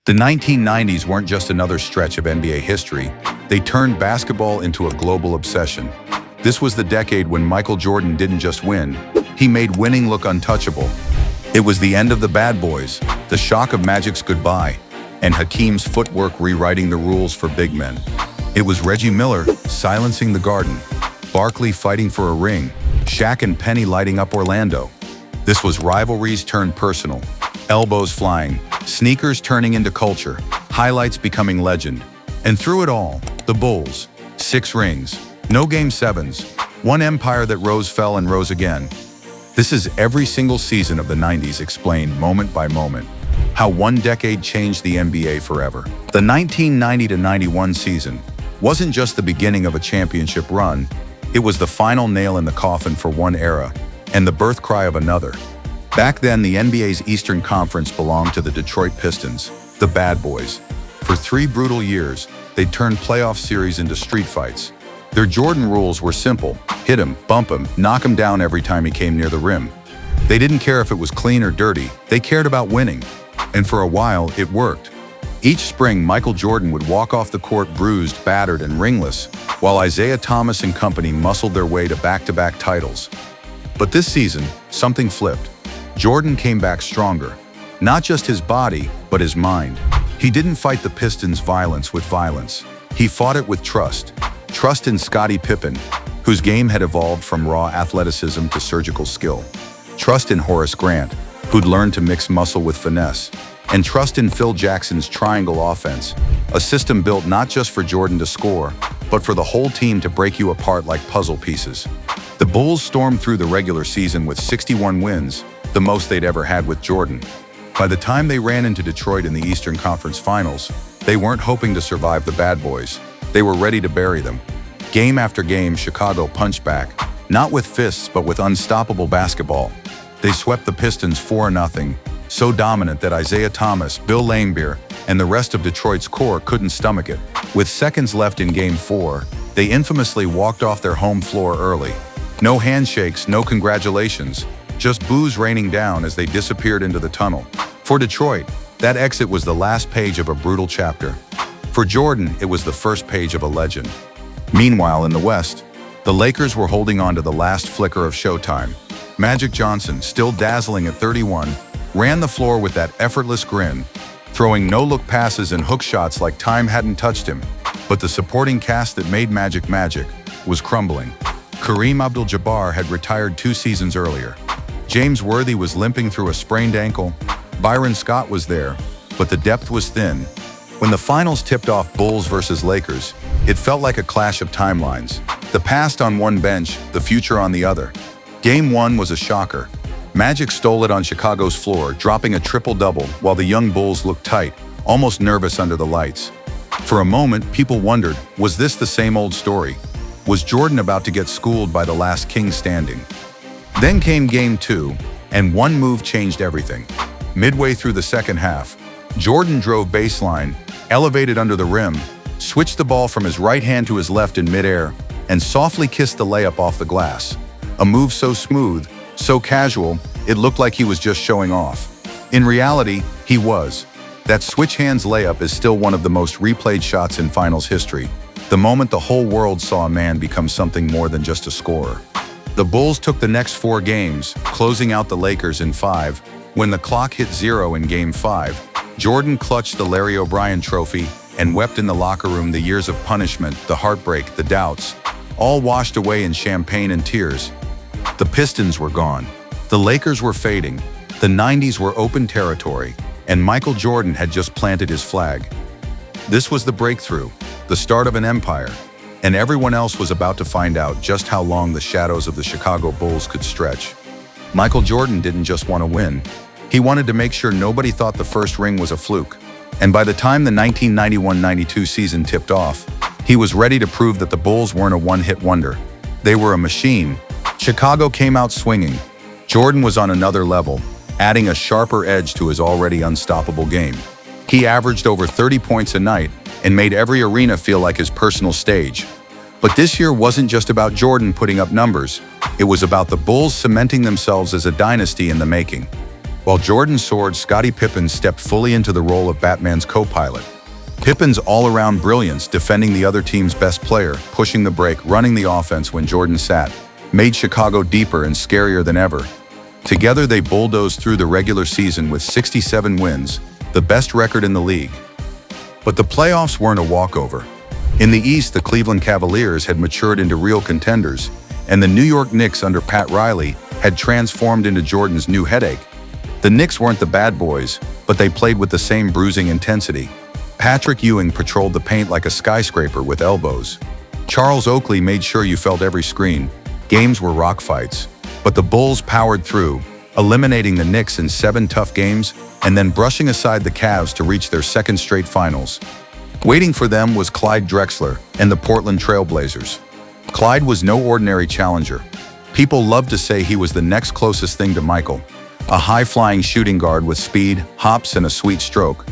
The 1990s weren't just another stretch of NBA history, they turned basketball into a global obsession. This was the decade when Michael Jordan didn't just win, he made winning look untouchable. It was the end of the bad boys, the shock of Magic's goodbye, and Hakeem's footwork rewriting the rules for big men. It was Reggie Miller silencing the Garden, Barkley fighting for a ring, Shaq and Penny lighting up Orlando. This was rivalries turned personal, elbows flying, sneakers turning into culture, highlights becoming legend. And through it all, the Bulls, 6 rings, no Game 7s, one empire that rose, fell, and rose again. This is every single season of the 90s explained moment by moment, how one decade changed the NBA forever. The 1990-91 season wasn't just the beginning of a championship run, it was the final nail in the coffin for one era and the birth cry of another. Back then, the NBA's Eastern Conference belonged to the Detroit Pistons, the bad boys. For 3 brutal years, they'd turned playoff series into street fights. Their Jordan rules were simple: hit him, bump him, knock him down every time he came near the rim. They didn't care if it was clean or dirty, they cared about winning. And for a while, it worked. Each spring, Michael Jordan would walk off the court bruised, battered, and ringless, while Isaiah Thomas and company muscled their way to back-to-back titles. But this season, something flipped. Jordan came back stronger. Not just his body, but his mind. He didn't fight the Pistons' violence with violence. He fought it with trust. Trust in Scottie Pippen, whose game had evolved from raw athleticism to surgical skill. Trust in Horace Grant, who'd learned to mix muscle with finesse. And trust in Phil Jackson's triangle offense, a system built not just for Jordan to score, but for the whole team to break you apart like puzzle pieces. The Bulls stormed through the regular season with 61 wins, the most they'd ever had with Jordan. By the time they ran into Detroit in the Eastern Conference Finals, they weren't hoping to survive the bad boys. They were ready to bury them. Game after game, Chicago punched back, not with fists but with unstoppable basketball. They swept the Pistons 4-0, so dominant that Isaiah Thomas, Bill Laimbeer, and the rest of Detroit's core couldn't stomach it. With seconds left in Game 4, they infamously walked off their home floor early. No handshakes, no congratulations, just boos raining down as they disappeared into the tunnel. For Detroit, that exit was the last page of a brutal chapter. For Jordan, it was the first page of a legend. Meanwhile, in the West, the Lakers were holding on to the last flicker of showtime. Magic Johnson, still dazzling at 31, ran the floor with that effortless grin, throwing no-look passes and hook shots like time hadn't touched him. But the supporting cast that made Magic Magic was crumbling. Kareem Abdul-Jabbar had retired 2 seasons earlier. James Worthy was limping through a sprained ankle. Byron Scott was there, but the depth was thin. When the finals tipped off Bulls versus Lakers, it felt like a clash of timelines. The past on one bench, the future on the other. Game 1 was a shocker. Magic stole it on Chicago's floor, dropping a triple-double while the young Bulls looked tight, almost nervous under the lights. For a moment, people wondered, was this the same old story? Was Jordan about to get schooled by the last king standing? Then came Game 2, and one move changed everything. Midway through the second half, Jordan drove baseline, elevated under the rim, switched the ball from his right hand to his left in midair, and softly kissed the layup off the glass. A move so smooth, so casual, it looked like he was just showing off. In reality, he was. That switch hands layup is still one of the most replayed shots in finals history, the moment the whole world saw a man become something more than just a scorer. The Bulls took the next 4 games, closing out the Lakers in 5. When the clock hit 0 in Game 5, Jordan clutched the Larry O'Brien trophy and wept in the locker room. The years of punishment, the heartbreak, the doubts, all washed away in champagne and tears. The Pistons were gone. The Lakers were fading. The 90s were open territory, and Michael Jordan had just planted his flag. This was the breakthrough, the start of an empire, and everyone else was about to find out just how long the shadows of the Chicago Bulls could stretch. Michael Jordan didn't just want to win. He wanted to make sure nobody thought the first ring was a fluke. And by the time the 1991-92 season tipped off, he was ready to prove that the Bulls weren't a one-hit wonder. They were a machine. Chicago came out swinging. Jordan was on another level, adding a sharper edge to his already unstoppable game. He averaged over 30 points a night and made every arena feel like his personal stage. But this year wasn't just about Jordan putting up numbers. It was about the Bulls cementing themselves as a dynasty in the making. While Jordan soared, Scottie Pippen stepped fully into the role of Batman's co-pilot. Pippen's all-around brilliance, defending the other team's best player, pushing the break, running the offense when Jordan sat, made Chicago deeper and scarier than ever. Together they bulldozed through the regular season with 67 wins, the best record in the league. But the playoffs weren't a walkover. In the East, the Cleveland Cavaliers had matured into real contenders, and the New York Knicks under Pat Riley had transformed into Jordan's new headache. The Knicks weren't the bad boys, but they played with the same bruising intensity. Patrick Ewing patrolled the paint like a skyscraper with elbows. Charles Oakley made sure you felt every screen. Games were rock fights. But the Bulls powered through, eliminating the Knicks in 7 tough games and then brushing aside the Cavs to reach their second straight finals. Waiting for them was Clyde Drexler and the Portland Trail Blazers. Clyde was no ordinary challenger. People loved to say he was the next closest thing to Michael, a high-flying shooting guard with speed, hops, and a sweet stroke.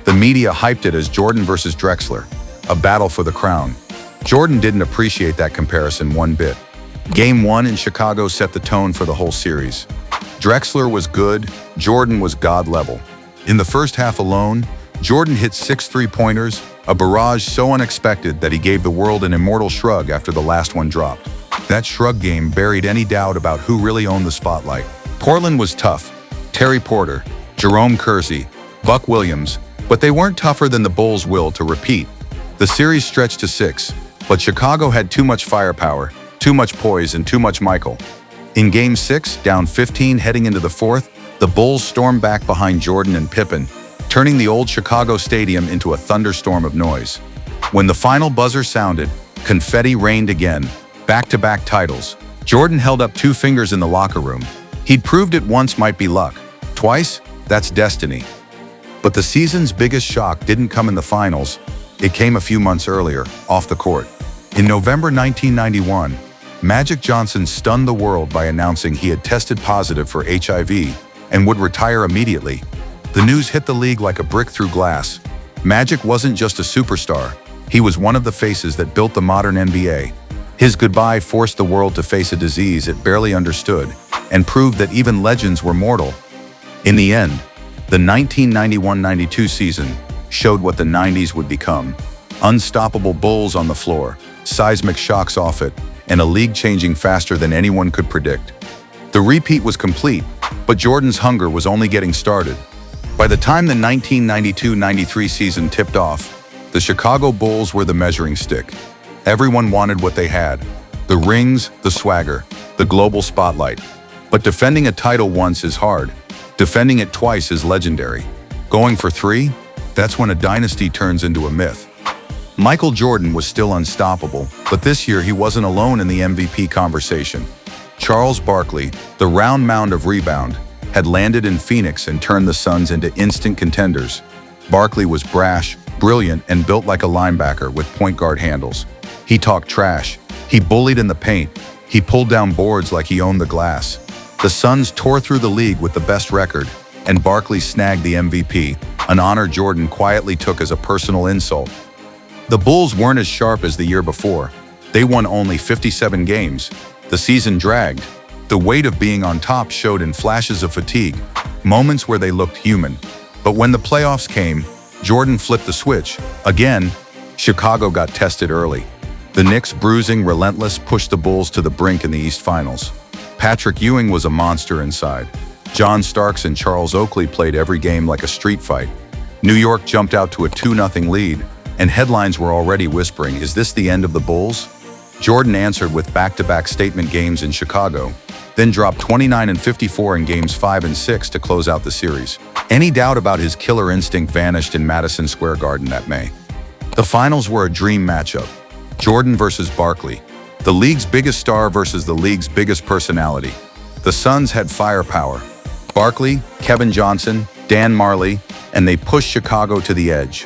The media hyped it as Jordan versus Drexler, a battle for the crown. Jordan didn't appreciate that comparison one bit. Game 1 in Chicago set the tone for the whole series. Drexler was good, Jordan was god level. In the first half alone, Jordan hit 6 three-pointers, a barrage so unexpected that he gave the world an immortal shrug after the last one dropped. That shrug game buried any doubt about who really owned the spotlight. Portland was tough. Terry Porter, Jerome Kersey, Buck Williams, but they weren't tougher than the Bulls' will to repeat. The series stretched to 6, but Chicago had too much firepower, too much poise, and too much Michael. In Game 6, down 15 heading into the 4th, the Bulls stormed back behind Jordan and Pippen, turning the old Chicago stadium into a thunderstorm of noise. When the final buzzer sounded, confetti rained again, back-to-back titles. Jordan held up 2 fingers in the locker room. He'd proved it once might be luck. Twice, that's destiny. But the season's biggest shock didn't come in the finals. It came a few months earlier, off the court. In November 1991, Magic Johnson stunned the world by announcing he had tested positive for HIV and would retire immediately. The news hit the league like a brick through glass. Magic wasn't just a superstar. He was one of the faces that built the modern NBA. His goodbye forced the world to face a disease it barely understood and proved that even legends were mortal. In the end, the 1991-92 season showed what the 90s would become. Unstoppable Bulls on the floor, seismic shocks off it, and a league changing faster than anyone could predict. The repeat was complete, but Jordan's hunger was only getting started. By the time the 1992-93 season tipped off, the Chicago Bulls were the measuring stick. Everyone wanted what they had: the rings, the swagger, the global spotlight. But defending a title once is hard. Defending it twice is legendary. Going for 3? That's when a dynasty turns into a myth. Michael Jordan was still unstoppable, but this year he wasn't alone in the MVP conversation. Charles Barkley, the round mound of rebound, had landed in Phoenix and turned the Suns into instant contenders. Barkley was brash, brilliant, and built like a linebacker with point guard handles. He talked trash. He bullied in the paint. He pulled down boards like he owned the glass. The Suns tore through the league with the best record, and Barkley snagged the MVP, an honor Jordan quietly took as a personal insult. The Bulls weren't as sharp as the year before. They won only 57 games. The season dragged. The weight of being on top showed in flashes of fatigue, moments where they looked human. But when the playoffs came, Jordan flipped the switch. Again, Chicago got tested early. The Knicks, bruising, relentless, pushed the Bulls to the brink in the East Finals. Patrick Ewing was a monster inside. John Starks and Charles Oakley played every game like a street fight. New York jumped out to a 2-0 lead, and headlines were already whispering, "Is this the end of the Bulls?" Jordan answered with back-to-back statement games in Chicago, then dropped 29 and 54 in games 5 and 6 to close out the series. Any doubt about his killer instinct vanished in Madison Square Garden that May. The finals were a dream matchup. Jordan versus Barkley. The league's biggest star versus the league's biggest personality. The Suns had firepower. Barkley, Kevin Johnson, Dan Marley, and they pushed Chicago to the edge.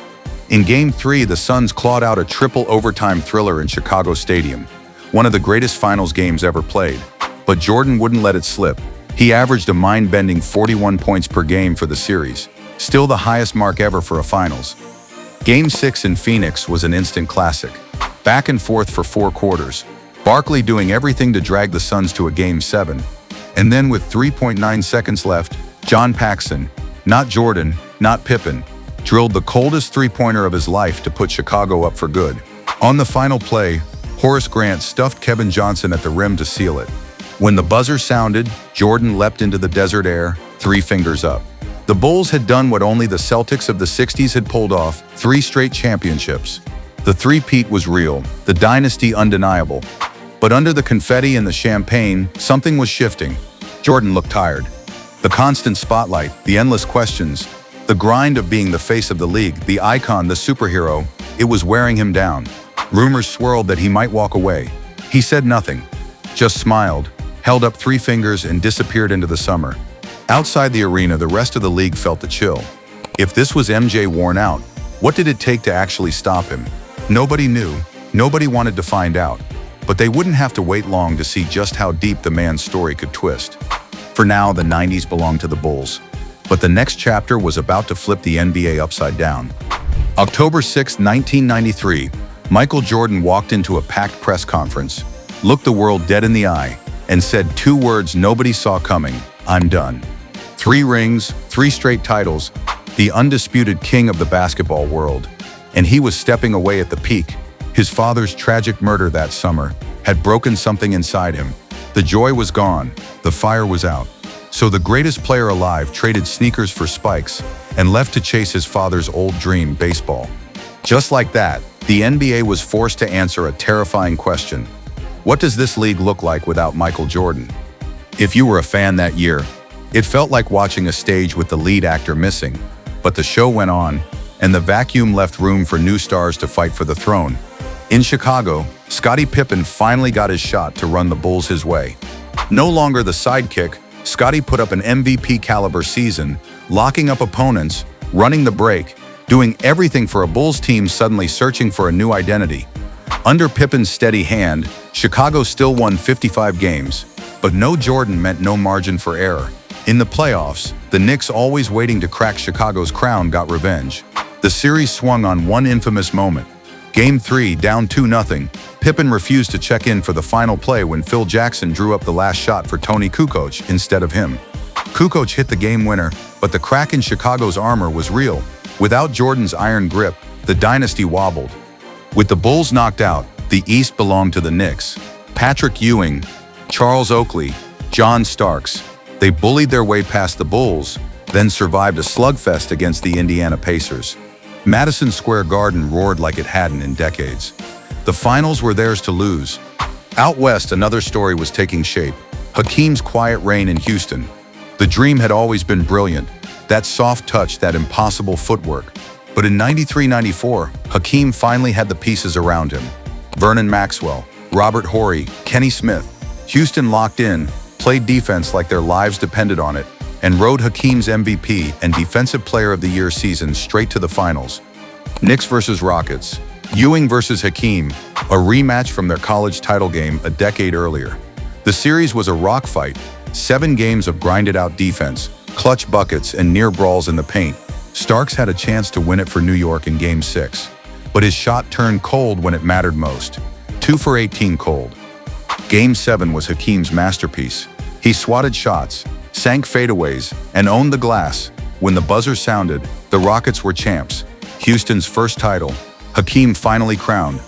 In Game 3, the Suns clawed out a triple overtime thriller in Chicago Stadium, one of the greatest finals games ever played. But Jordan wouldn't let it slip. He averaged a mind-bending 41 points per game for the series, still the highest mark ever for a finals. Game 6 in Phoenix was an instant classic. Back and forth for 4 quarters, Barkley doing everything to drag the Suns to a Game 7. And then with 3.9 seconds left, John Paxson, not Jordan, not Pippen, drilled the coldest three-pointer of his life to put Chicago up for good. On the final play, Horace Grant stuffed Kevin Johnson at the rim to seal it. When the buzzer sounded, Jordan leapt into the desert air, 3 fingers up. The Bulls had done what only the Celtics of the 60s had pulled off, 3 straight championships. The three-peat was real, the dynasty undeniable. But under the confetti and the champagne, something was shifting. Jordan looked tired. The constant spotlight, the endless questions, the grind of being the face of the league, the icon, the superhero, it was wearing him down. Rumors swirled that he might walk away. He said nothing, just smiled, held up 3 fingers and disappeared into the summer. Outside the arena, the rest of the league felt the chill. If this was MJ worn out, what did it take to actually stop him? Nobody knew, nobody wanted to find out, but they wouldn't have to wait long to see just how deep the man's story could twist. For now, the 90s belonged to the Bulls, but the next chapter was about to flip the NBA upside down. October 6, 1993, Michael Jordan walked into a packed press conference, looked the world dead in the eye, and said 2 words nobody saw coming: "I'm done." 3 rings, 3 straight titles, the undisputed king of the basketball world. And he was stepping away at the peak. His father's tragic murder that summer had broken something inside him. The joy was gone, the fire was out. So the greatest player alive traded sneakers for spikes and left to chase his father's old dream, baseball. Just like that, the NBA was forced to answer a terrifying question. What does this league look like without Michael Jordan? If you were a fan that year, it felt like watching a stage with the lead actor missing. But the show went on, and the vacuum left room for new stars to fight for the throne. In Chicago, Scottie Pippen finally got his shot to run the Bulls his way. No longer the sidekick, Scottie put up an MVP-caliber season, locking up opponents, running the break, doing everything for a Bulls team suddenly searching for a new identity. Under Pippen's steady hand, Chicago still won 55 games, but no Jordan meant no margin for error. In the playoffs, the Knicks, always waiting to crack Chicago's crown, got revenge. The series swung on one infamous moment. Game 3, down 2-0, Pippen refused to check in for the final play when Phil Jackson drew up the last shot for Tony Kukoc instead of him. Kukoc hit the game winner, but the crack in Chicago's armor was real. Without Jordan's iron grip, the dynasty wobbled. With the Bulls knocked out, the East belonged to the Knicks. Patrick Ewing, Charles Oakley, John Starks. They bullied their way past the Bulls, then survived a slugfest against the Indiana Pacers. Madison Square Garden roared like it hadn't in decades. The finals were theirs to lose. Out west, another story was taking shape. Hakeem's quiet reign in Houston. The dream had always been brilliant, that soft touch, that impossible footwork. But in 93-94, Hakeem finally had the pieces around him. Vernon Maxwell, Robert Horry, Kenny Smith. Houston locked in, played defense like their lives depended on it, and rode Hakeem's MVP and Defensive Player of the Year season straight to the finals. Knicks versus Rockets. Ewing versus Hakeem, a rematch from their college title game a decade earlier. The series was a rock fight, 7 games of grinded-out defense, clutch buckets, and near brawls in the paint. Starks had a chance to win it for New York in Game 6, but his shot turned cold when it mattered most. 2 for 18 cold. Game 7 was Hakeem's masterpiece. He swatted shots, sank fadeaways, and owned the glass. When the buzzer sounded, the Rockets were champs. Houston's first title. Hakeem finally crowned.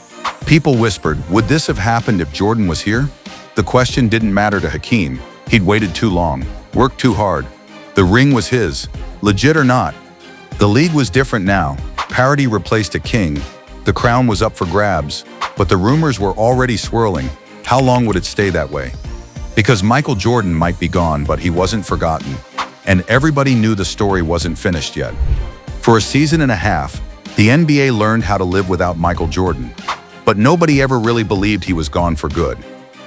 People whispered, would this have happened if Jordan was here? The question didn't matter to Hakeem. He'd waited too long, worked too hard. The ring was his, legit or not. The league was different now. Parity replaced a king. The crown was up for grabs, but the rumors were already swirling. How long would it stay that way? Because Michael Jordan might be gone, but he wasn't forgotten. And everybody knew the story wasn't finished yet. For a season and a half, the NBA learned how to live without Michael Jordan. But nobody ever really believed he was gone for good.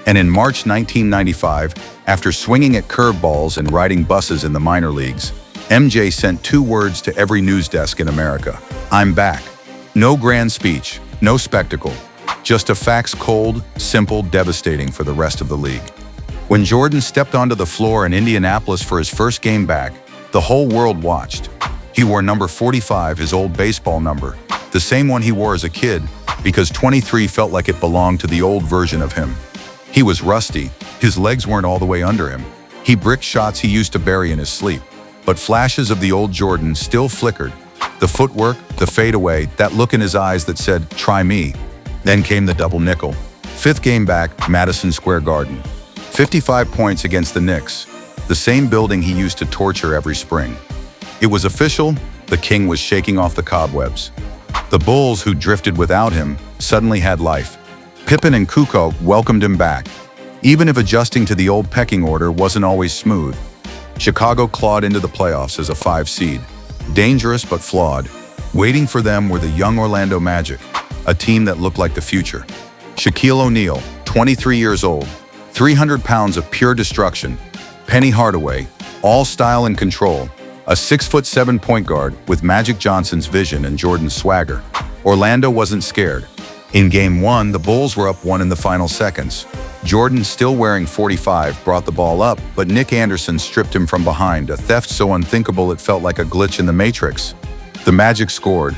And in March 1995, after swinging at curveballs and riding buses in the minor leagues, MJ sent 2 words to every news desk in America: I'm back. No grand speech, no spectacle, just a facts, cold, simple, devastating for the rest of the league. When Jordan stepped onto the floor in Indianapolis for his first game back, the whole world watched. He wore number 45, his old baseball number, the same one he wore as a kid, because 23 felt like it belonged to the old version of him. He was rusty, his legs weren't all the way under him. He bricked shots he used to bury in his sleep. but flashes of the old Jordan still flickered. The footwork, the fadeaway, that look in his eyes that said, "Try me." Then came the double nickel. Fifth game back, Madison Square Garden. 55 points against the Knicks, the same building he used to torture every spring. It was official, the king was shaking off the cobwebs. The Bulls, who drifted without him, suddenly had life. Pippen and Kukoc welcomed him back, even if adjusting to the old pecking order wasn't always smooth. Chicago clawed into the playoffs as a 5 seed. Dangerous but flawed. Waiting for them were the young Orlando Magic, a team that looked like the future. Shaquille O'Neal, 23 years old, 300 pounds of pure destruction. Penny Hardaway, all style and control. A 6'7" point guard with Magic Johnson's vision and Jordan's swagger. Orlando wasn't scared. In Game 1, the Bulls were up 1 in the final seconds. Jordan, still wearing 45, brought the ball up, but Nick Anderson stripped him from behind, a theft so unthinkable it felt like a glitch in the Matrix. The Magic scored.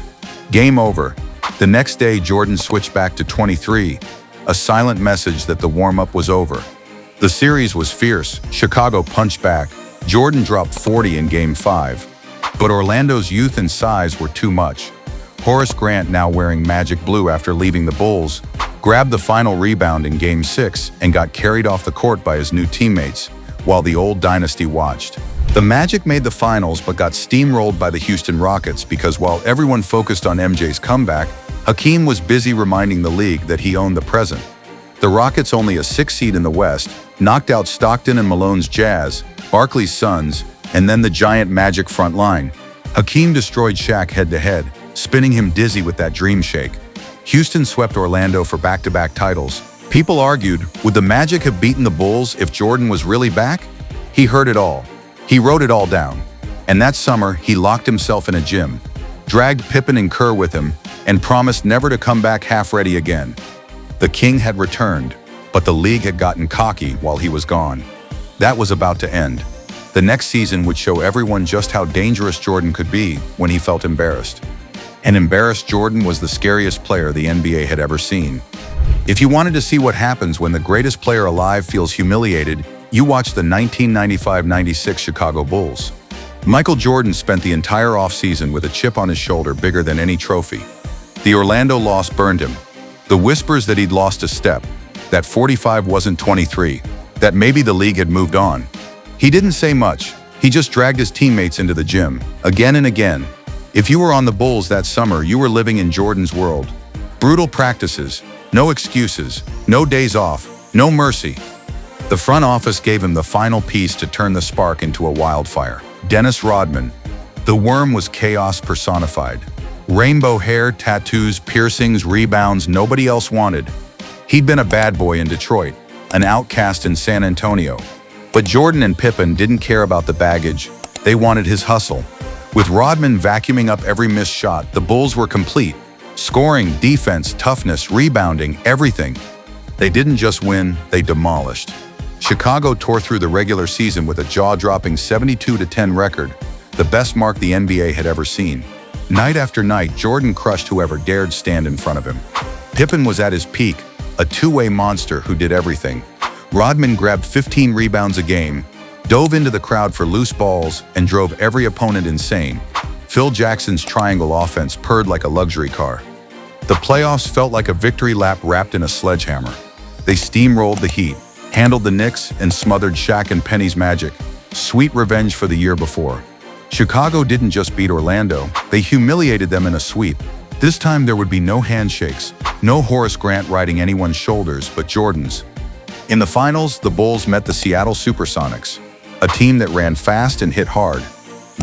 Game over. The next day, Jordan switched back to 23, a silent message that the warm-up was over. The series was fierce. Chicago punched back. Jordan dropped 40 in Game 5. But Orlando's youth and size were too much. Horace Grant, now wearing Magic blue after leaving the Bulls, grabbed the final rebound in Game 6 and got carried off the court by his new teammates, while the old dynasty watched. The Magic made the finals but got steamrolled by the Houston Rockets because while everyone focused on MJ's comeback, Hakeem was busy reminding the league that he owned the present. The Rockets, only a 6 seed in the West, knocked out Stockton and Malone's Jazz, Barkley's Suns, and then the giant Magic front line. Hakeem destroyed Shaq head-to-head, spinning him dizzy with that dream shake. Houston swept Orlando for back-to-back titles. People argued, would the Magic have beaten the Bulls if Jordan was really back? He heard it all. He wrote it all down. And that summer, he locked himself in a gym, dragged Pippen and Kerr with him, and promised never to come back half-ready again. The king had returned, but the league had gotten cocky while he was gone. That was about to end. The next season would show everyone just how dangerous Jordan could be when he felt embarrassed. And embarrassed Jordan was the scariest player the NBA had ever seen. If you wanted to see what happens when the greatest player alive feels humiliated, you watch the 1995-96 Chicago Bulls. Michael Jordan spent the entire offseason with a chip on his shoulder bigger than any trophy. The Orlando loss burned him. The whispers that he'd lost a step, that 45 wasn't 23, that maybe the league had moved on. He didn't say much. He just dragged his teammates into the gym, again and again. If you were on the Bulls that summer, you were living in Jordan's world. Brutal practices, no excuses, no days off, no mercy. The front office gave him the final piece to turn the spark into a wildfire. Dennis Rodman. The worm was chaos personified. Rainbow hair, tattoos, piercings, rebounds nobody else wanted. He'd been a bad boy in Detroit, an outcast in San Antonio. But Jordan and Pippen didn't care about the baggage. They wanted his hustle. With Rodman vacuuming up every missed shot, the Bulls were complete. Scoring, defense, toughness, rebounding, everything. They didn't just win, they demolished. Chicago tore through the regular season with a jaw-dropping 72-10 record, the best mark the NBA had ever seen. Night after night, Jordan crushed whoever dared stand in front of him. Pippen was at his peak, a two-way monster who did everything. Rodman grabbed 15 rebounds a game, dove into the crowd for loose balls, and drove every opponent insane. Phil Jackson's triangle offense purred like a luxury car. The playoffs felt like a victory lap wrapped in a sledgehammer. They steamrolled the Heat, handled the Knicks, and smothered Shaq and Penny's Magic. Sweet revenge for the year before. Chicago didn't just beat Orlando, they humiliated them in a sweep. This time there would be no handshakes, no Horace Grant riding anyone's shoulders but Jordan's. In the finals, the Bulls met the Seattle Supersonics, a team that ran fast and hit hard.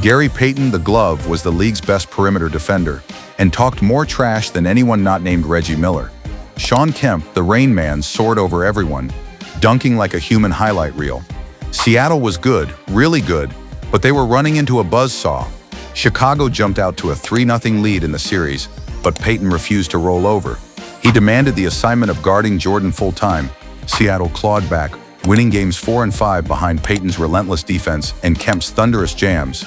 Gary Payton, the Glove, was the league's best perimeter defender and talked more trash than anyone not named Reggie Miller. Shawn Kemp, the Rain Man, soared over everyone, dunking like a human highlight reel. Seattle was good, really good, but they were running into a buzzsaw. Chicago jumped out to a 3-0 lead in the series, but Payton refused to roll over. He demanded the assignment of guarding Jordan full-time. Seattle clawed back, winning games 4 and 5 behind Payton's relentless defense and Kemp's thunderous jams.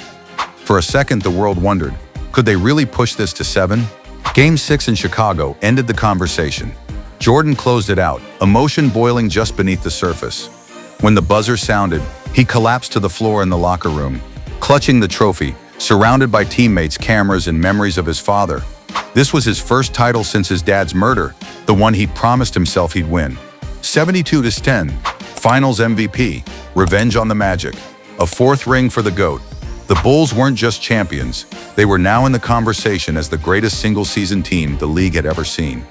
For a second, the world wondered, could they really push this to 7? Game 6 in Chicago ended the conversation. Jordan closed it out, emotion boiling just beneath the surface. When the buzzer sounded, he collapsed to the floor in the locker room. clutching the trophy, surrounded by teammates, cameras, and memories of his father. This was his first title since his dad's murder, the one he promised himself he'd win. 72-10, Finals MVP, revenge on the Magic, a fourth ring for the GOAT. The Bulls weren't just champions, they were now in the conversation as the greatest single-season team the league had ever seen.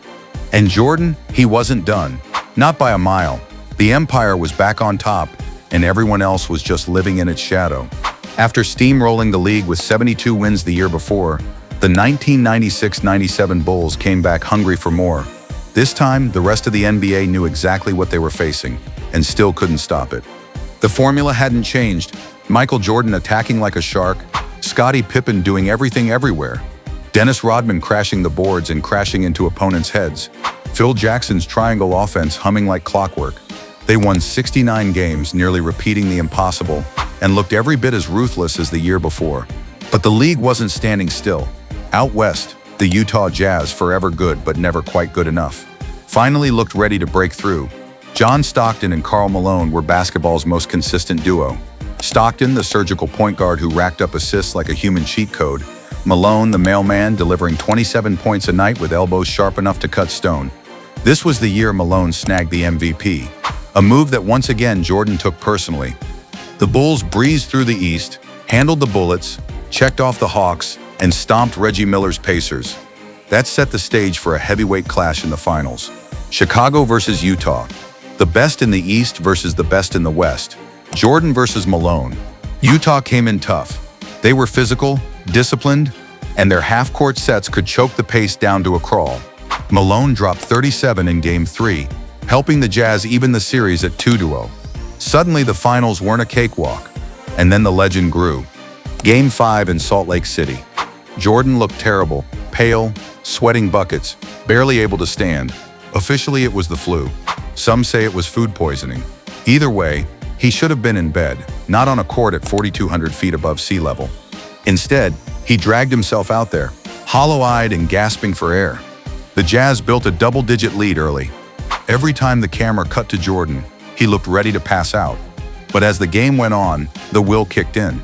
And Jordan, he wasn't done. Not by a mile. The Empire was back on top, and everyone else was just living in its shadow. After steamrolling the league with 72 wins the year before, the 1996-97 Bulls came back hungry for more. This time, the rest of the NBA knew exactly what they were facing, and still couldn't stop it. The formula hadn't changed. Michael Jordan attacking like a shark, Scottie Pippen doing everything everywhere, Dennis Rodman crashing the boards and crashing into opponents' heads, Phil Jackson's triangle offense humming like clockwork. They won 69 games, nearly repeating the impossible, and looked every bit as ruthless as the year before. But the league wasn't standing still. Out west, the Utah Jazz, forever good but never quite good enough, finally looked ready to break through. John Stockton and Karl Malone were basketball's most consistent duo. Stockton, the surgical point guard who racked up assists like a human cheat code. Malone, the mailman, delivering 27 points a night with elbows sharp enough to cut stone. This was the year Malone snagged the MVP, a move that once again Jordan took personally. The Bulls breezed through the East, handled the Bullets, checked off the Hawks, and stomped Reggie Miller's Pacers. That set the stage for a heavyweight clash in the finals. Chicago versus Utah. The best in the East versus the best in the West. Jordan versus Malone. Utah came in tough. They were physical, disciplined, and their half-court sets could choke the pace down to a crawl. Malone dropped 37 in Game 3, helping the Jazz even the series at 2-0. Suddenly, the finals weren't a cakewalk, and then the legend grew. Game 5 in Salt Lake City. Jordan looked terrible, pale, sweating buckets, barely able to stand. Officially, it was the flu. Some say it was food poisoning. Either way, he should have been in bed, not on a court at 4,200 feet above sea level. Instead, he dragged himself out there, hollow-eyed and gasping for air. The Jazz built a double-digit lead early. Every time the camera cut to Jordan, he looked ready to pass out. But as the game went on, the will kicked in.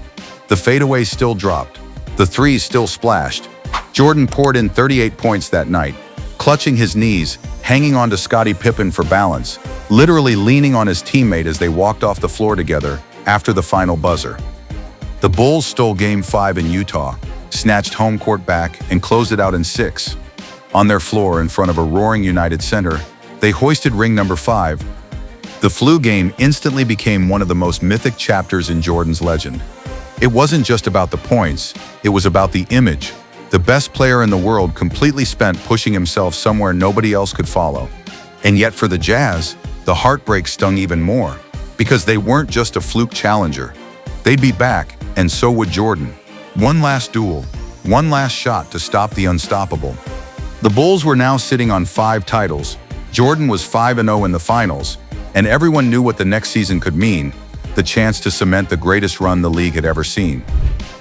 The fadeaways still dropped. The threes still splashed. Jordan poured in 38 points that night, clutching his knees, hanging on to Scottie Pippen for balance, literally leaning on his teammate as they walked off the floor together after the final buzzer. The Bulls stole Game 5 in Utah, snatched home court back, and closed it out in 6. On their floor in front of a roaring United Center, they hoisted ring number 5. The flu game instantly became one of the most mythic chapters in Jordan's legend. It wasn't just about the points, it was about the image. The best player in the world completely spent pushing himself somewhere nobody else could follow. And yet for the Jazz, the heartbreak stung even more, because they weren't just a fluke challenger. They'd be back, and so would Jordan. One last duel, one last shot to stop the unstoppable. The Bulls were now sitting on 5 titles. Jordan was 5-0 in the finals, and everyone knew what the next season could mean, the chance to cement the greatest run the league had ever seen.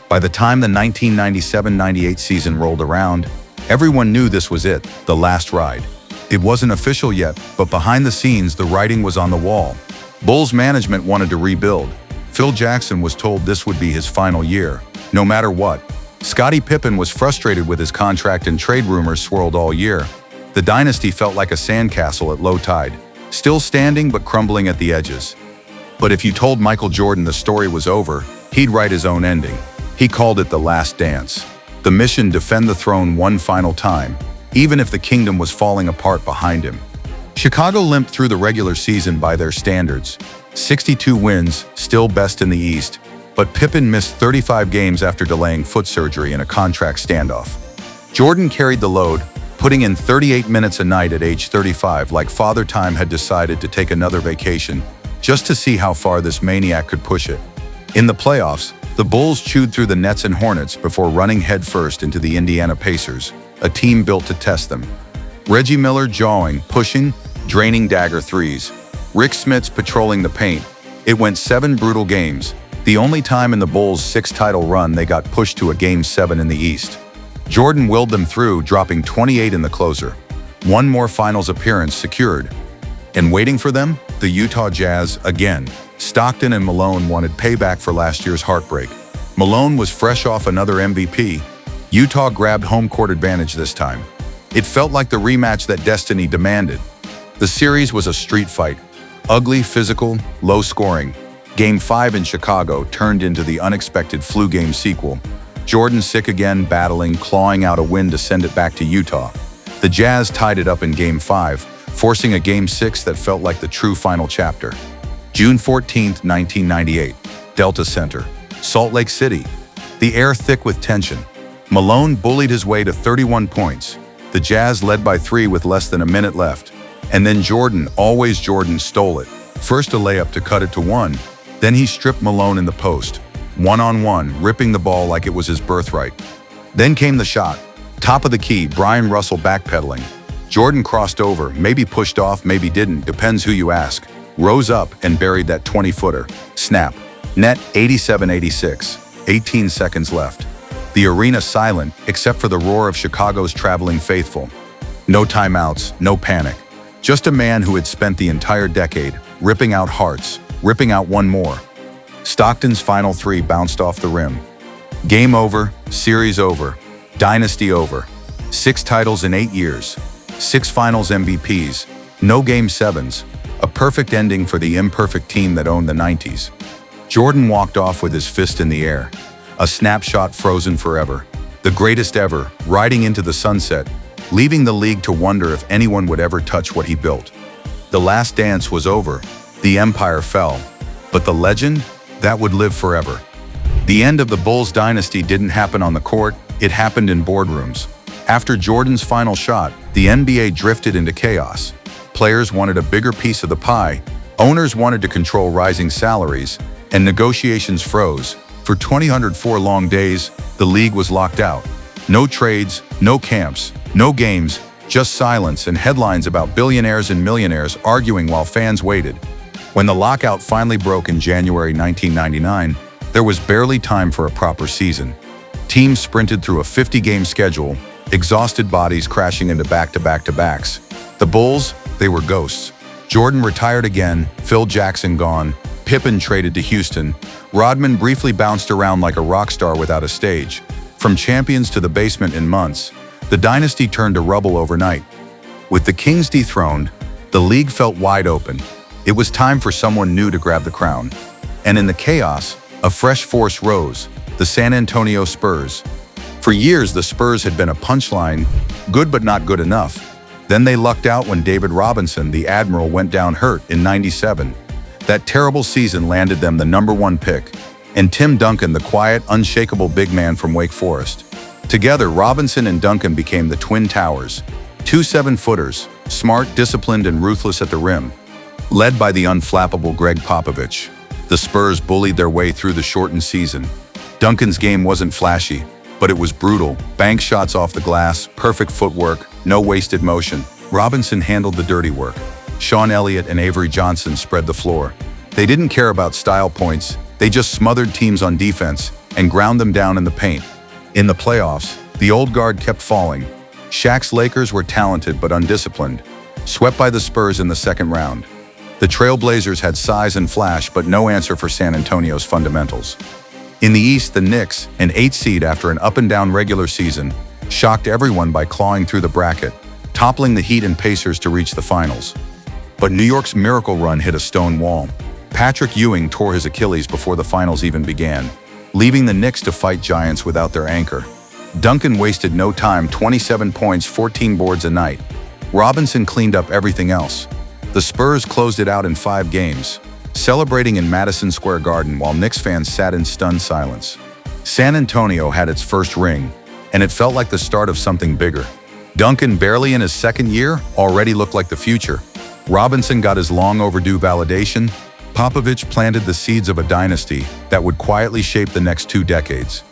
By the time the 1997-98 season rolled around, everyone knew this was it, the last ride. It wasn't official yet, but behind the scenes, the writing was on the wall. Bulls management wanted to rebuild. Phil Jackson was told this would be his final year, no matter what. Scottie Pippen was frustrated with his contract and trade rumors swirled all year. The dynasty felt like a sandcastle at low tide, still standing but crumbling at the edges. But if you told Michael Jordan the story was over, he'd write his own ending. He called it the last dance. The mission: defend the throne one final time, even if the kingdom was falling apart behind him. Chicago limped through the regular season by their standards. 62 wins, still best in the East, but Pippen missed 35 games after delaying foot surgery in a contract standoff. Jordan carried the load, putting in 38 minutes a night at age 35, like Father Time had decided to take another vacation, just to see how far this maniac could push it. In the playoffs, the Bulls chewed through the Nets and Hornets before running headfirst into the Indiana Pacers, a team built to test them. Reggie Miller jawing, pushing, draining dagger threes. Rick Smits patrolling the paint. It went 7 brutal games, the only time in the Bulls' 6-title run they got pushed to a Game 7 in the East. Jordan willed them through, dropping 28 in the closer. One more finals appearance secured. And waiting for them, the Utah Jazz again. Stockton and Malone wanted payback for last year's heartbreak. Malone was fresh off another MVP. Utah grabbed home court advantage this time. It felt like the rematch that destiny demanded. The series was a street fight. Ugly, physical, low scoring. Game 5 in Chicago turned into the unexpected flu game sequel. Jordan sick again, battling, clawing out a win to send it back to Utah. The Jazz tied it up in Game 5, forcing a Game 6 that felt like the true final chapter. June 14, 1998, Delta Center, Salt Lake City. The air thick with tension. Malone bullied his way to 31 points. The Jazz led by 3 with less than a minute left. And then Jordan, always Jordan, stole it. First a layup to cut it to 1. Then he stripped Malone in the post. 1-on-1, ripping the ball like it was his birthright. Then came the shot. Top of the key, Brian Russell backpedaling. Jordan crossed over, maybe pushed off, maybe didn't, depends who you ask. Rose up and buried that 20-footer. Snap. Net 87-86. 18 seconds left. The arena silent, except for the roar of Chicago's traveling faithful. No timeouts, no panic. Just a man who had spent the entire decade ripping out hearts, ripping out one more. Stockton's final 3 bounced off the rim. Game over, series over, dynasty over. 6 titles in 8 years, 6 finals MVPs, no Game 7s, a perfect ending for the imperfect team that owned the 90s. Jordan walked off with his fist in the air, a snapshot frozen forever, the greatest ever, riding into the sunset, leaving the league to wonder if anyone would ever touch what he built. The last dance was over, the empire fell, but the legend, that would live forever. The end of the Bulls dynasty didn't happen on the court, it happened in boardrooms. After Jordan's final shot, the NBA drifted into chaos. Players wanted a bigger piece of the pie, owners wanted to control rising salaries, and negotiations froze. For 204 long days, the league was locked out. No trades, no camps, no games, just silence and headlines about billionaires and millionaires arguing while fans waited. When the lockout finally broke in January 1999, there was barely time for a proper season. Teams sprinted through a 50-game schedule, exhausted bodies crashing into back-to-back-to-backs. The Bulls, they were ghosts. Jordan retired again, Phil Jackson gone, Pippen traded to Houston, Rodman briefly bounced around like a rock star without a stage. From champions to the basement in months, the dynasty turned to rubble overnight. With the Kings dethroned, the league felt wide open. It was time for someone new to grab the crown. And in the chaos, a fresh force rose, the San Antonio Spurs. For years, the Spurs had been a punchline, good but not good enough. Then they lucked out when David Robinson, the Admiral, went down hurt in '97. That terrible season landed them the #1 pick, and Tim Duncan, the quiet, unshakable big man from Wake Forest. Together, Robinson and Duncan became the Twin Towers, 2 7-footers, smart, disciplined, and ruthless at the rim. Led by the unflappable Greg Popovich, the Spurs bullied their way through the shortened season. Duncan's game wasn't flashy, but it was brutal. Bank shots off the glass, perfect footwork, no wasted motion. Robinson handled the dirty work. Sean Elliott and Avery Johnson spread the floor. They didn't care about style points, they just smothered teams on defense and ground them down in the paint. In the playoffs, the old guard kept falling. Shaq's Lakers were talented but undisciplined, swept by the Spurs in the second round. The Trailblazers had size and flash, but no answer for San Antonio's fundamentals. In the East, the Knicks, an 8th seed after an up-and-down regular season, shocked everyone by clawing through the bracket, toppling the Heat and Pacers to reach the finals. But New York's miracle run hit a stone wall. Patrick Ewing tore his Achilles before the finals even began, leaving the Knicks to fight giants without their anchor. Duncan wasted no time, 27 points, 14 boards a night. Robinson cleaned up everything else. The Spurs closed it out in 5 games, celebrating in Madison Square Garden while Knicks fans sat in stunned silence. San Antonio had its first ring, and it felt like the start of something bigger. Duncan, barely in his second year, already looked like the future. Robinson got his long overdue validation. Popovich planted the seeds of a dynasty that would quietly shape the next 2 decades.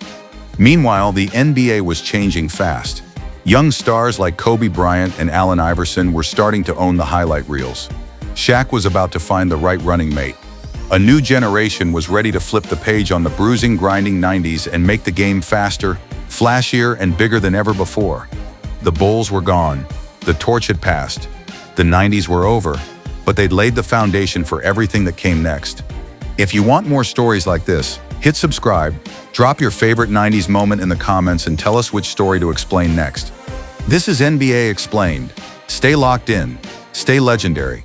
Meanwhile, the NBA was changing fast. Young stars like Kobe Bryant and Allen Iverson were starting to own the highlight reels. Shaq was about to find the right running mate. A new generation was ready to flip the page on the bruising, grinding 90s and make the game faster, flashier, and bigger than ever before. The Bulls were gone. The torch had passed. The 90s were over, but they'd laid the foundation for everything that came next. If you want more stories like this, Hit subscribe, drop your favorite 90s moment in the comments and tell us which story to explain next. This is NBA Explained. Stay locked in, stay legendary.